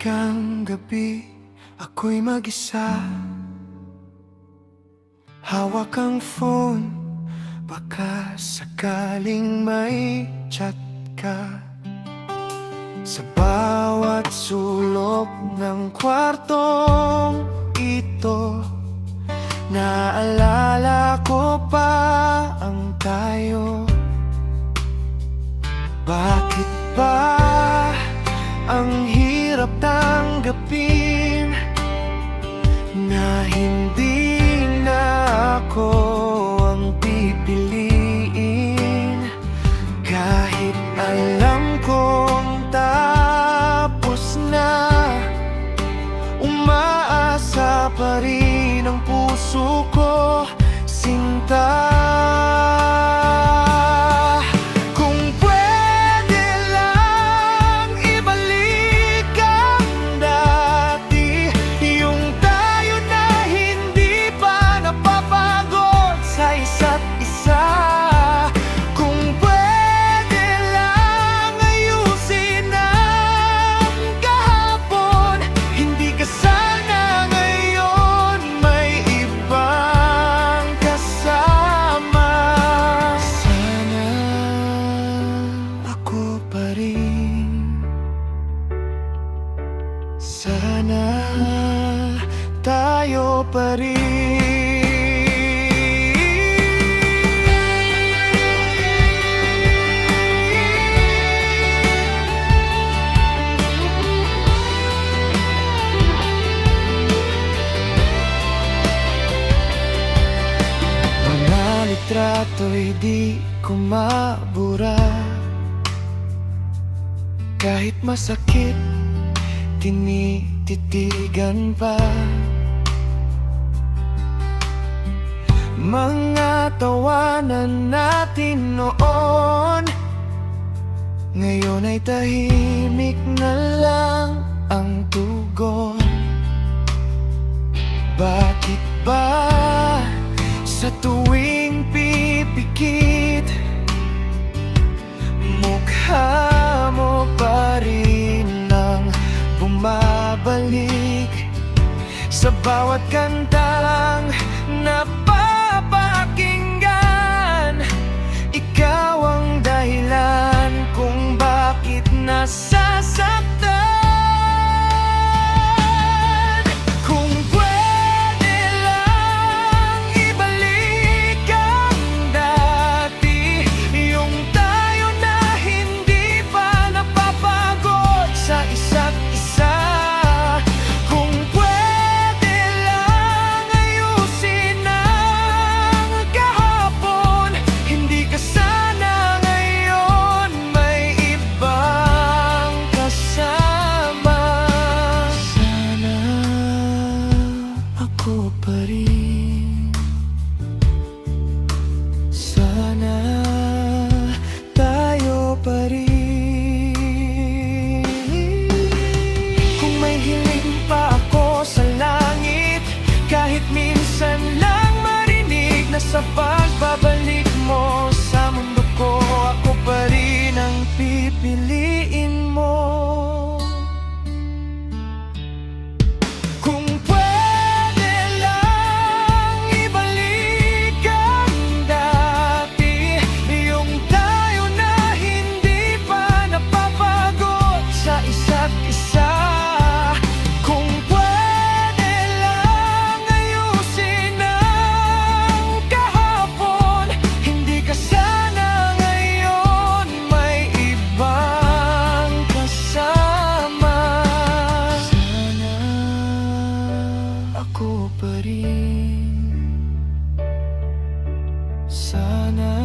Mahikang gabi, ako'y mag-isa. Hawak ang phone, baka sakaling may chat ka. Sa bawat sulok ng kwartong ito, naalala ko pa ang tayo. Bakit ba ang hirap tanggapin na hindi na ako ang pipiliin? Kahit alam kong tapos na, umaasa pa rin ang puso ko, sinta. Sana tayo pa rin. Mga litrato'y di ko mabura, kahit masakit tinititigan pa. Mga tawanan natin noon, ngayon ay tahimik na lang ang tugon. Bakit ba sa tuwing pipikit, mukha mo pa rin ang bumabalik sa bawat kantang napapakinggan? Ikaw ang dahilan kung bakit nasasaktan. Kung pwede lang ibalik ang dati, yung tayo na hindi pa napapagod sa isa't isa. Sana tayo pa rin. Kung may hiling pa ako sa langit, kahit minsan lang marinig na sa pagbabalik mo sa mundo ko, ako pa rin ang pipiliin mo. Kung sana